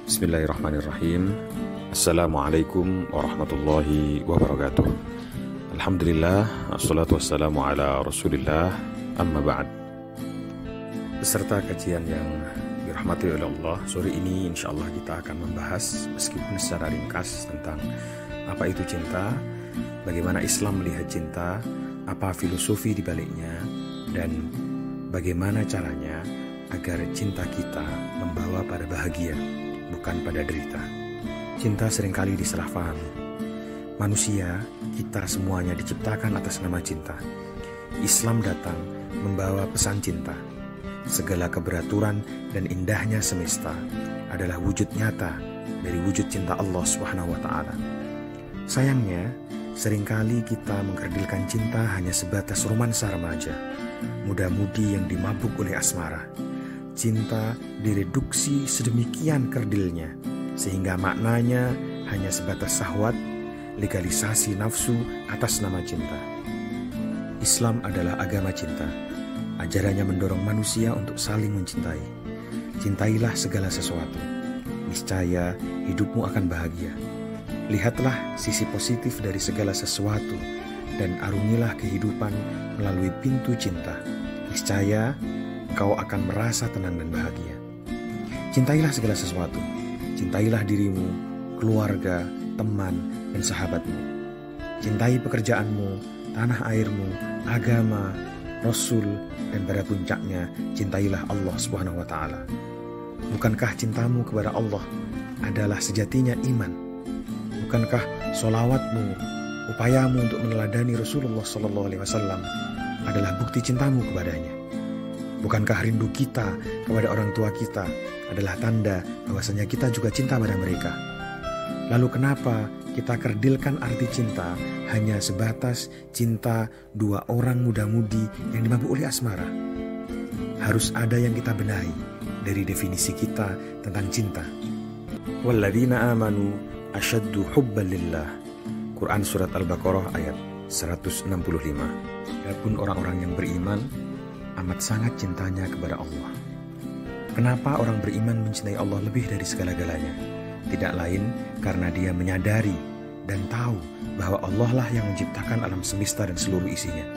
Bismillahirrahmanirrahim. Assalamualaikum warahmatullahi wabarakatuh. Alhamdulillah, assalatu wassalamu ala rasulillah, amma ba'd. Beserta kajian yang dirahmati oleh Allah, sore ini insyaallah kita akan membahas meskipun secara ringkas tentang apa itu cinta, bagaimana Islam melihat cinta, apa filosofi di baliknya, dan bagaimana caranya agar cinta kita membawa pada bahagia, bukan pada derita. Cinta seringkali disalahpahami. Manusia, kita semuanya diciptakan atas nama cinta. Islam datang membawa pesan cinta. Segala keberaturan dan indahnya semesta adalah wujud nyata dari wujud cinta Allah SWT. Sayangnya, seringkali kita mengkerdilkan cinta hanya sebatas romansa remaja, muda-mudi yang dimabuk oleh asmara. Cinta direduksi sedemikian kerdilnya, sehingga maknanya hanya sebatas syahwat, legalisasi nafsu atas nama cinta. Islam adalah agama cinta. Ajarannya mendorong manusia untuk saling mencintai. Cintailah segala sesuatu. Niscaya hidupmu akan bahagia. Lihatlah sisi positif dari segala sesuatu dan arungilah kehidupan melalui pintu cinta. Niscaya kau akan merasa tenang dan bahagia. Cintailah segala sesuatu. Cintailah dirimu, keluarga, teman, dan sahabatmu. Cintai pekerjaanmu, tanah airmu, agama, Rasul, dan pada puncaknya cintailah Allah SWT. Bukankah cintamu kepada Allah adalah sejatinya iman? Bukankah sholawatmu, upayamu untuk meneladani Rasulullah SAW adalah bukti cintamu kepadanya? Bukankah rindu kita kepada orang tua kita adalah tanda bahwasanya kita juga cinta pada mereka? Lalu kenapa kita kerdilkan arti cinta hanya sebatas cinta dua orang muda-mudi yang dimabuk oleh asmara? Harus ada yang kita benahi dari definisi kita tentang cinta. Walladzina amanu asyaddu hubban lillah. Quran Surat Al-Baqarah ayat 165. Adapun orang-orang yang beriman amat sangat cintanya kepada Allah. Kenapa orang beriman mencintai Allah lebih dari segala-galanya? Tidak lain karena dia menyadari dan tahu bahwa Allah lah yang menciptakan alam semesta dan seluruh isinya,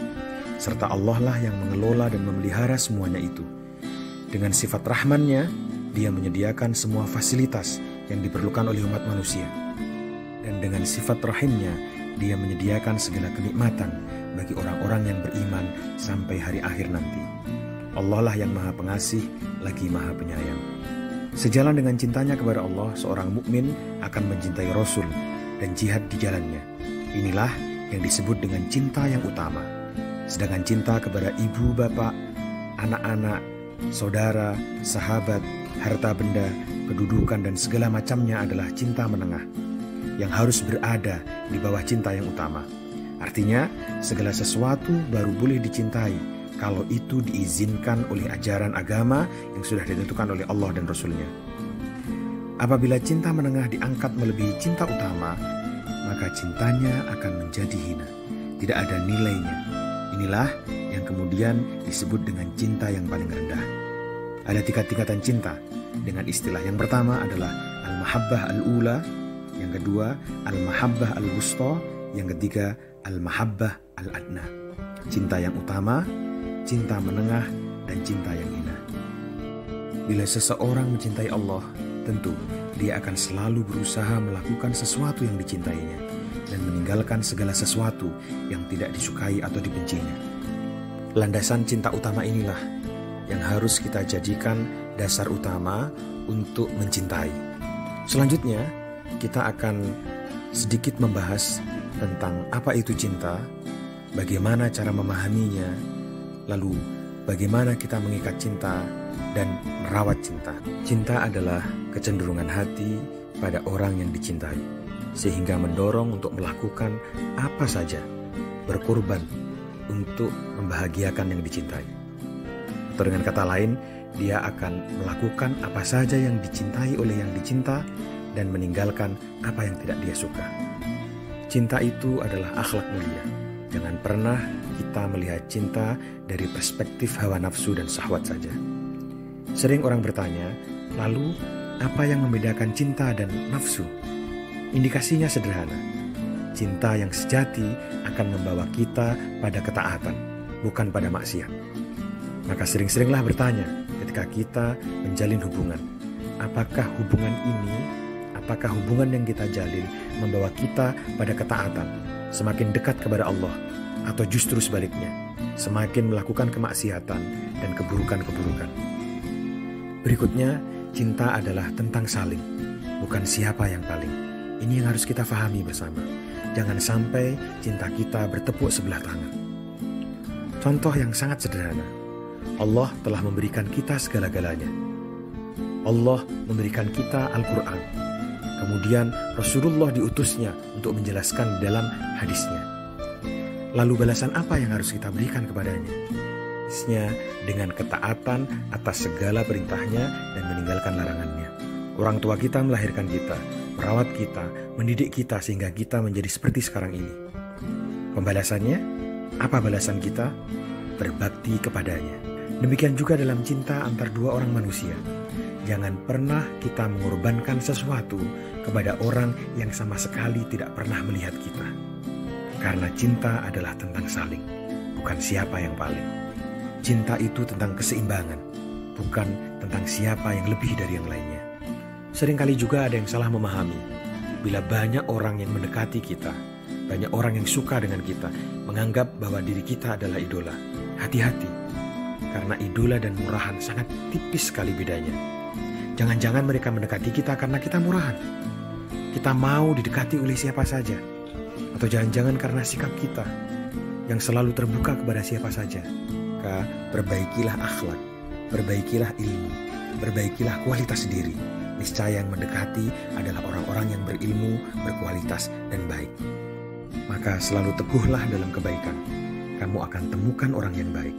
serta Allah lah yang mengelola dan memelihara semuanya itu. Dengan sifat rahmannya, dia menyediakan semua fasilitas yang diperlukan oleh umat manusia. Dan dengan sifat rahimnya, dia menyediakan segala kenikmatan bagi orang-orang yang beriman sampai hari akhir nanti. Allah lah yang maha pengasih lagi maha penyayang. Sejalan dengan cintanya kepada Allah, seorang mukmin akan mencintai Rasul dan jihad di jalannya. Inilah yang disebut dengan cinta yang utama. Sedangkan cinta kepada ibu, bapak, anak-anak, saudara, sahabat, harta benda, kedudukan dan segala macamnya adalah cinta menengah yang harus berada di bawah cinta yang utama. Artinya, segala sesuatu baru boleh dicintai kalau itu diizinkan oleh ajaran agama yang sudah ditentukan oleh Allah dan Rasulnya. Apabila cinta menengah diangkat melebihi cinta utama, maka cintanya akan menjadi hina, tidak ada nilainya. Inilah yang kemudian disebut dengan cinta yang paling rendah. Ada tingkat-tingkatan cinta. Dengan istilah yang pertama adalah al-mahabbah al-ula, yang kedua al-mahabbah al-wusta, yang ketiga al-mahabbah al-adna. Cinta yang utama, cinta menengah, dan cinta yang hina. Bila seseorang mencintai Allah, tentu dia akan selalu berusaha melakukan sesuatu yang dicintainya dan meninggalkan segala sesuatu yang tidak disukai atau dibencinya. Landasan cinta utama inilah yang harus kita jadikan dasar utama untuk mencintai. Selanjutnya, kita akan sedikit membahas tentang apa itu cinta, bagaimana cara memahaminya, lalu bagaimana kita mengikat cinta dan merawat cinta. Cinta adalah kecenderungan hati pada orang yang dicintai, sehingga mendorong untuk melakukan apa saja, berkorban untuk membahagiakan yang dicintai. Atau dengan kata lain, dia akan melakukan apa saja yang dicintai oleh yang dicinta dan meninggalkan apa yang tidak dia suka. Cinta itu adalah akhlak mulia. Jangan pernah kita melihat cinta dari perspektif hawa nafsu dan syahwat saja. Sering orang bertanya, lalu Apa yang membedakan cinta dan nafsu? Indikasinya sederhana. Cinta yang sejati akan membawa kita pada ketaatan, bukan pada maksiat. Maka sering-seringlah bertanya ketika kita menjalin hubungan. Apakah hubungan yang kita jalin membawa kita pada ketaatan, semakin dekat kepada Allah, atau justru sebaliknya, semakin melakukan kemaksiatan dan keburukan-keburukan. Berikutnya, cinta adalah tentang saling, bukan siapa yang paling. Ini yang harus kita fahami bersama. Jangan sampai cinta kita bertepuk sebelah tangan. Contoh yang sangat sederhana. Allah telah memberikan kita segala-galanya. Allah memberikan kita Al-Quran. Kemudian Rasulullah diutusnya untuk menjelaskan dalam hadisnya. Lalu balasan apa yang harus kita berikan kepadanya? Dengan ketaatan atas segala perintahnya dan meninggalkan larangannya. Orang tua kita melahirkan kita, merawat kita, mendidik kita sehingga kita menjadi seperti sekarang ini. Pembalasannya, apa balasan kita? Berbakti kepadanya. Demikian juga dalam cinta antar dua orang manusia. Jangan pernah kita mengorbankan sesuatu kepada orang yang sama sekali tidak pernah melihat kita. Karena cinta adalah tentang saling, bukan siapa yang paling. Cinta itu tentang keseimbangan, bukan tentang siapa yang lebih dari yang lainnya. Seringkali juga ada yang salah memahami. Bila banyak orang yang mendekati kita, banyak orang yang suka dengan kita, menganggap bahwa diri kita adalah idola. Hati-hati, karena idola dan murahan sangat tipis sekali bedanya. Jangan-jangan mereka mendekati kita karena kita murahan. Kita mau didekati oleh siapa saja. Atau jangan-jangan karena sikap kita yang selalu terbuka kepada siapa saja. Maka perbaikilah akhlak, perbaikilah ilmu, perbaikilah kualitas diri. Niscaya yang mendekati adalah orang-orang yang berilmu, berkualitas, dan baik. Maka selalu teguhlah dalam kebaikan. Kamu akan temukan orang yang baik.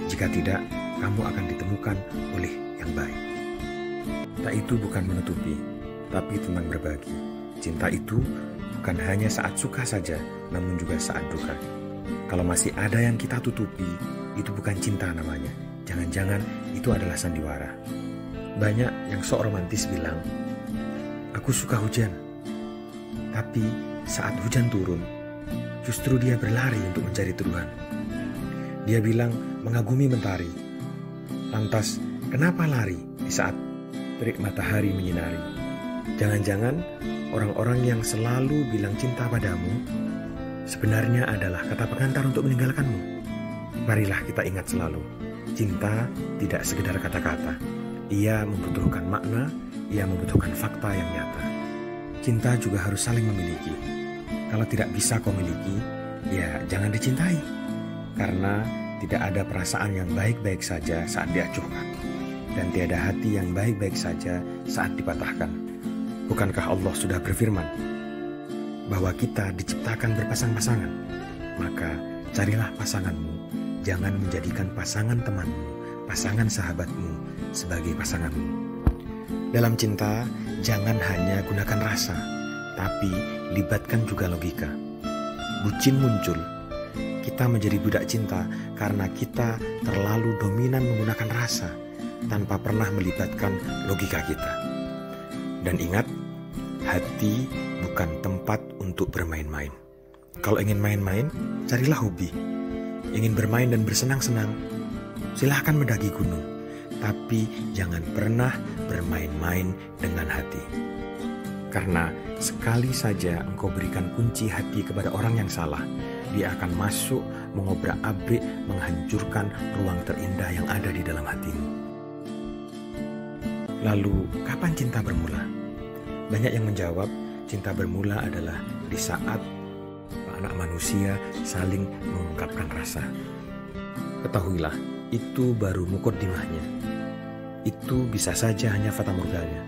Jika tidak, kamu akan ditemukan oleh yang baik. Cinta itu bukan menutupi, tapi tentang berbagi. Cinta itu bukan hanya saat suka saja, namun juga saat duka. Kalau masih ada yang kita tutupi, itu bukan cinta namanya. Jangan-jangan itu adalah sandiwara. Banyak yang sok romantis bilang, aku suka hujan. Tapi saat hujan turun, justru dia berlari untuk mencari teduhan. Dia bilang mengagumi mentari. Lantas, kenapa lari di saat terik matahari menyinari? Jangan-jangan orang-orang yang selalu bilang cinta padamu sebenarnya adalah kata pengantar untuk meninggalkanmu. Marilah kita ingat selalu, cinta tidak sekedar kata-kata. Ia membutuhkan makna, ia membutuhkan fakta yang nyata. Cinta juga harus saling memiliki. Kalau tidak bisa kau miliki, ya jangan dicintai. Karena tidak ada perasaan yang baik-baik saja saat diacuhkan. Dan tiada hati yang baik-baik saja saat dipatahkan. Bukankah Allah sudah berfirman bahwa kita diciptakan berpasang-pasangan? Maka carilah pasanganmu, jangan menjadikan pasangan temanmu, pasangan sahabatmu sebagai pasanganmu. Dalam cinta, jangan hanya gunakan rasa, tapi libatkan juga logika. Bucin muncul, kita menjadi budak cinta karena kita terlalu dominan menggunakan rasa tanpa pernah melibatkan logika kita. Dan ingat, hati bukan tempat untuk bermain-main. Kalau ingin main-main, carilah hobi. Ingin bermain dan bersenang-senang, silahkan mendaki gunung. Tapi jangan pernah bermain-main dengan hati. Karena sekali saja engkau berikan kunci hati kepada orang yang salah, dia akan masuk, mengobrak-abrik, menghancurkan ruang terindah yang ada di dalam hatimu. Lalu, kapan cinta bermula? Banyak yang menjawab, cinta bermula adalah di saat anak manusia saling mengungkapkan rasa. Ketahuilah, itu baru mukaddimahnya. Itu bisa saja hanya fatamorgana.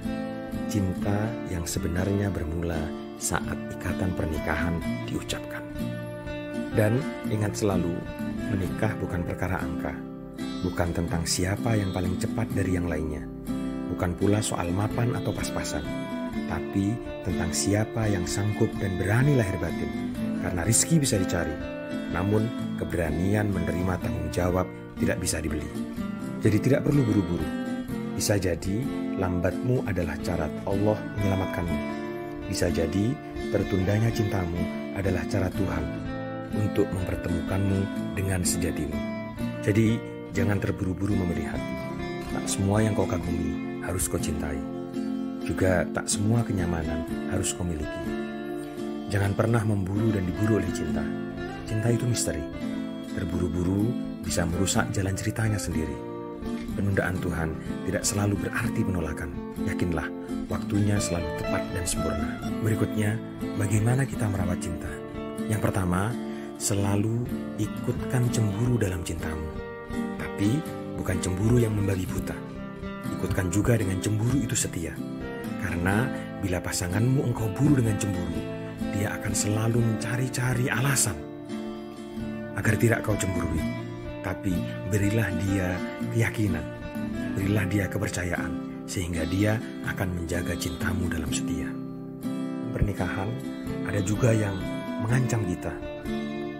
Cinta yang sebenarnya bermula saat ikatan pernikahan diucapkan. Dan ingat selalu, menikah bukan perkara angka. Bukan tentang siapa yang paling cepat dari yang lainnya. Bukan pula soal mapan atau pas-pasan. Tapi tentang siapa yang sanggup dan berani lahir batin. Karena rizki bisa dicari, namun keberanian menerima tanggung jawab tidak bisa dibeli. Jadi tidak perlu buru-buru. Bisa jadi lambatmu adalah cara Allah menyelamatkanmu. Bisa jadi tertundanya cintamu adalah cara Tuhan untuk mempertemukanmu dengan sejatimu. Jadi jangan terburu-buru memilih hati. Tak semua yang kau kagumi harus kau cintai. Juga tak semua kenyamanan harus kau miliki. Jangan pernah memburu dan diburu oleh cinta. Cinta itu misteri. Terburu-buru bisa merusak jalan ceritanya sendiri. Penundaan Tuhan tidak selalu berarti penolakan. Yakinlah, waktunya selalu tepat dan sempurna. Berikutnya, bagaimana kita merawat cinta? Yang pertama, selalu ikutkan cemburu dalam cintamu. Tapi bukan cemburu yang membabi buta. Ikutkan juga dengan cemburu itu setia. Karena bila pasanganmu engkau buru dengan cemburu, dia akan selalu mencari-cari alasan agar tidak kau cemburui. Tapi berilah dia keyakinan, berilah dia kepercayaan, sehingga dia akan menjaga cintamu dalam setia. Pernikahan ada juga yang mengancam kita.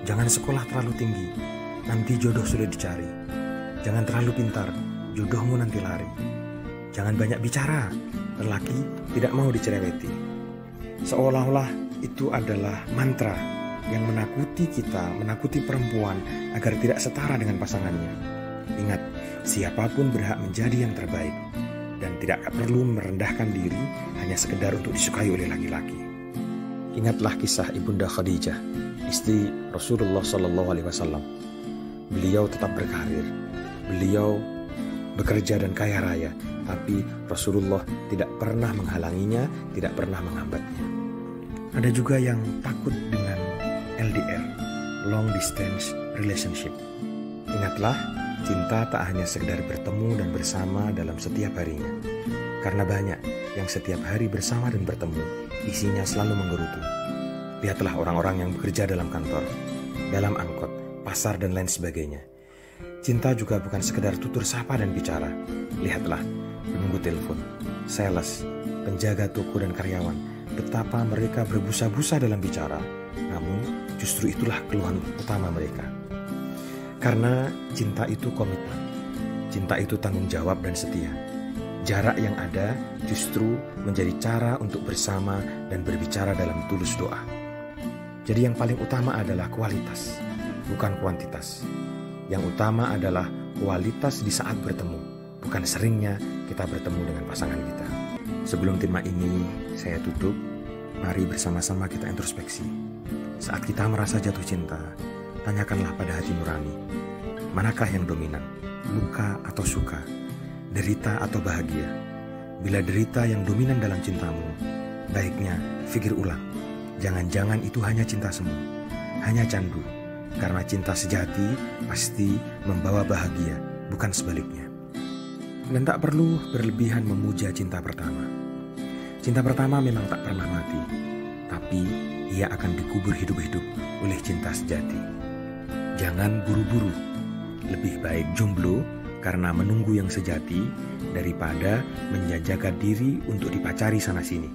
Jangan sekolah terlalu tinggi, nanti jodoh sulit dicari. Jangan terlalu pintar, jodohmu nanti lari. Jangan banyak bicara, lelaki tidak mau dicereweti. Seolah-olah itu adalah mantra yang menakuti kita, menakuti perempuan agar tidak setara dengan pasangannya. Ingat, siapapun berhak menjadi yang terbaik dan tidak perlu merendahkan diri hanya sekedar untuk disukai oleh laki-laki. Ingatlah kisah Ibunda Khadijah, istri Rasulullah SAW. Beliau tetap berkarir, beliau bekerja dan kaya raya, tapi Rasulullah tidak pernah menghalanginya, tidak pernah menghambatnya. Ada juga yang takut dengan LDR, long distance relationship. Ingatlah, cinta tak hanya sekedar bertemu dan bersama dalam setiap harinya. Karena banyak yang setiap hari bersama dan bertemu, isinya selalu menggerutu. Lihatlah orang-orang yang bekerja dalam kantor, dalam angkot, pasar dan lain sebagainya. Cinta juga bukan sekedar tutur sapa dan bicara. Lihatlah, menunggu telepon, sales, penjaga toko dan karyawan, betapa mereka berbusa-busa dalam bicara. Namun justru itulah keluhan utama mereka. Karena cinta itu komitmen, cinta itu tanggung jawab dan setia. Jarak yang ada justru menjadi cara untuk bersama dan berbicara dalam tulus doa. Jadi yang paling utama adalah kualitas, bukan kuantitas. Yang utama adalah kualitas di saat bertemu, bukan seringnya kita bertemu dengan pasangan kita. Sebelum tema ini saya tutup, mari bersama-sama kita introspeksi. Saat kita merasa jatuh cinta, tanyakanlah pada hati nurani, manakah yang dominan, luka atau suka, derita atau bahagia? Bila derita yang dominan dalam cintamu, baiknya pikir ulang. Jangan-jangan itu hanya cinta semu, hanya candu. Karena cinta sejati pasti membawa bahagia, bukan sebaliknya. Dan tak perlu berlebihan memuja cinta pertama. Cinta pertama memang tak pernah mati, tapi ia akan dikubur hidup-hidup oleh cinta sejati. Jangan buru-buru, lebih baik jomblo karena menunggu yang sejati daripada menjajakan diri untuk dipacari sana-sini.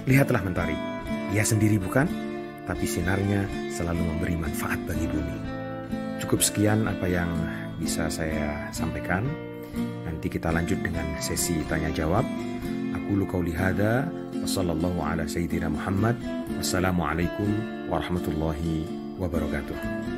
Lihatlah mentari, ia sendiri bukan, tapi sinarnya selalu memberi manfaat bagi bumi. Cukup sekian apa yang bisa saya sampaikan. Nanti kita lanjut dengan sesi tanya jawab. Aku qauli hadza wa sallallahu ala sayyidina Muhammad. Wassalamualaikum warahmatullahi wabarakatuh.